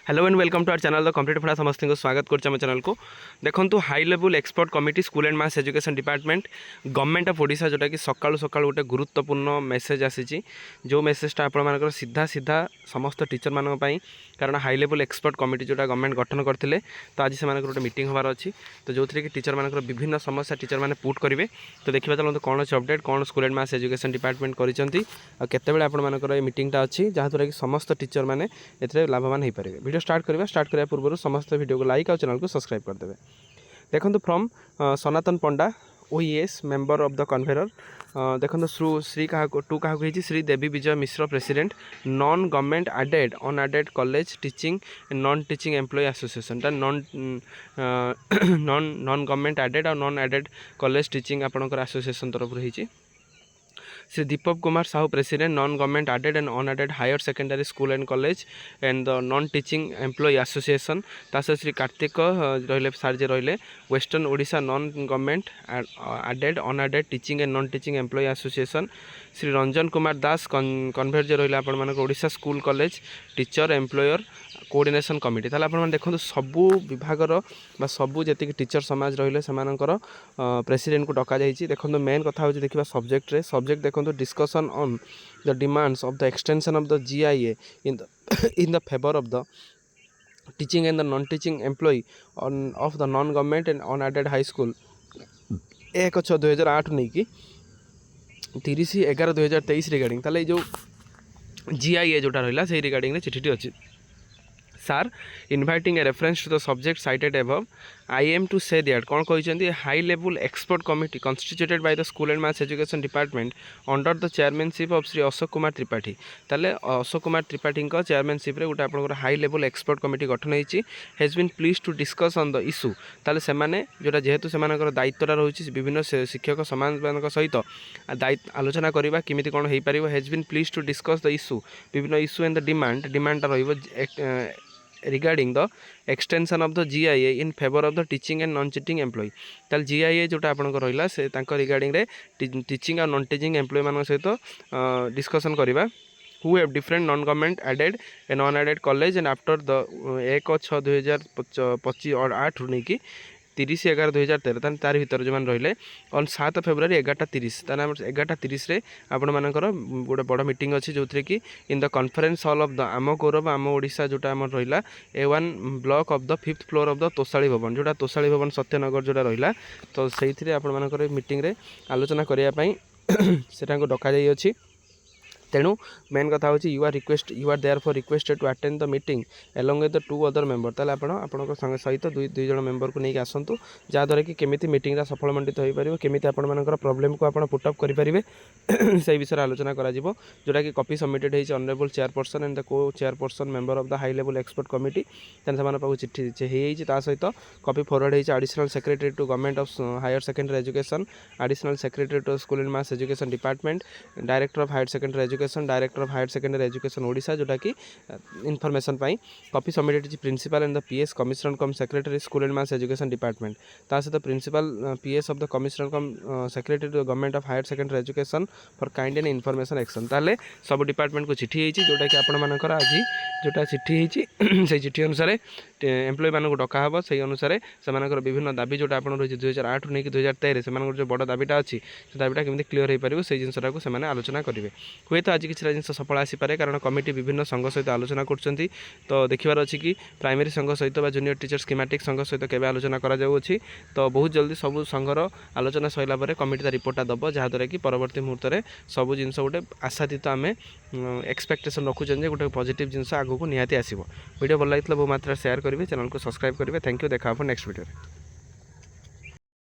Hello and welcome to our channel the complete पढ़ा समस्त को स्वागत कर चैनल को देखो high level expert committee school and mass education department government of Odisha जोटा कि सकाळु सकाळु गोटे गुरुत्वपूर्ण मेसेज आसी जो मेसेजटा आप सीधा सीधा समस्त टीचर मान कारण हाई लेवल एक्सपर्ट कमिटी जोटा गवर्नमेंट गठन करते तो आज से गोटे मीटिंग होबार अच्छी तो जो थी कि टीचर मान विभिन्न समस्या टीचर मैंने पुट करेंगे तो देखा चलते कौन अच्छे अपडेट कौन school and mass education department करते आपर मीटिंगटा अच्छी जहाँद्वारा कि समस्त टीचर मैंने ए लाभवान हो पारे। वीडियो स्टार्ट करने पूर्व समस्त वीडियो को लाइक और चैनल को सब्सक्राइब करदे। देखो फ्रॉम Sanatan Panda OES member of the convener देखो श्री क्या टू क्या Shri Devi Vijay Mishra president non government aided unaided college teaching non teaching employee association non non government aided और नॉन एडेड कॉलेज टीचिंग आपंकर एसोसिएशन तरफ रही। Shri Deepak Kumar Sahu president non government aided and unaided higher secondary school and college and the non teaching employee association तासह श्री कार्तिक रहिले सार जे रहिले western Odisha non government aided unaided teaching and non teaching employee association Shri Ranjan Kumar Das convener जे रहिले आपण मानक Odisha school college teacher employer coordination committee ताले आपण देखो सबू विभागर बा सबू जी टीचर समाज रहिले सेमानकर प्रेसिडेंट को डका जाइए। देखो मेन कथा हो देखा सब्जेक्ट रे सब्जेक्ट देखो discussion on the demands of the extension of the GIA in the favour of the teaching and the non teaching employee of the non government and unaided high school 1/6/2008 नहीं कि 30/11/2023 regarding ताले जो GIA जोटा रहा से regarding चिठी अच्छी Sir, inviting a reference to the subject cited above, I am to say that कौन कहते high level expert committee constituted by the school and mass education department under the chairmanship of Shri Ashok Kumar Tripathi ताले अशोक कुमार त्रिपाठी का chairmanship रे गोटे आपन high level expert committee गठन होईची has been pleased to discuss on the issue ताले से माने जोटा जेहेतु सेमानकर दायित्वटा रही विभिन्न शिक्षक समाज सहित आलोचना करवा किमिति कोन हेई परिबो has been pleased to discuss the issue विभिन्न इशू एंड द डिमांड रहिबो regarding the extension of the GIA in favor of the teaching and non-teaching employee ताल GIA जोटा आपन रहा से रिगार्डिंग रे टीचिंग और नॉन टीचिंग एम्प्लॉय मान सहित डिस्कसन करवा who have different non-government added and non-added college and after the 1/6/2025 और 8 रू नहीं कि 30/11/2013 तान तार भीतर जो रहिले ऑन 7 फेब्रुआरी 11:30 तान 11:30 आपण मानकर गोटे बड़ मीटिंग अच्छी जो कि in the conference hall of the आम गौरव आम ओडिशा जोटा आम रहा A1 block of the 5th floor of the Toshali भवन जोटा तोशाली भवन सत्यनगर जोटा रहा तो से आपण मानकर मीटिंग रे आलोचना करने से डका जाई अछि। तेणु मेन कथा होची you are there for requested to attend the meeting along with the 2 other member ताले आपण संग सहित दुई जण मेंबर को नहीं आसंतु जहाँद्वारा कि केमिति मीटिंग रा सफल मंडित हो पारिबो केमिति आपण मानकर प्रॉब्लम को आपण पुट अप करि परिबे से विषय आलोचना करा जिवो जोटा कि कॉपी सबमिटेड है honourable chairperson and the co chairperson member of the high level expert committee तेन से पाखु चिट्ठी है ता सहित कॉपी फॉरवर्ड है additional secretary to government of higher secondary education additional secretary to school and mass education department director of higher secondary education director of higher secondary education Odisha जोटा कि इनफॉरमेशन पाई कॉपी सबमिटेड है principal and the PS commissioner cum secretary school and mass education department ता सहित principal PS of the commissioner cum secretary to government of higher secondary education for kind and information action ताले सब department को चिठी है जोटा कि आपण मानकर आज जोटा चिठी है से चिठी अनुसार एम्प्लॉय मान डका हे से अनुसार से विभिन्न दाबी जोटा आप रही 2008 नहीं कि 2013 से जो बड़ दाबीटा अच्छी से दाबीटा केमती क्लीयर हो पार से जिनसा को से आलोचना करेंगे हुए तो आज किसी जिन सफल आसीपे कारण कमिटी विभिन्न संघ सहित आलोचना कर तो देखार अच्छी कि प्राइमरी संघ सहित जूनियर टीचर स्कीमेटिक संघ सहित केवे आलोचना कराऊँगी तो बहुत जल्दी सब संघर आलोचना सरला कमिटी रिपोर्टा दब जहाँद्वारा कि परवर्ती मुहूर्त में सब जिन गोटे आशातीत आम एक्सपेक्टेशन रखुचे गोटे पॉजिटिव जिन आगू को निहाती आसो। वीडियो भल लगी बहु मात्रा शेयर करेंगे चैनल को सब्सक्राइब करेंगे। थैंक यू देखा नेक्स्ट वीडियो।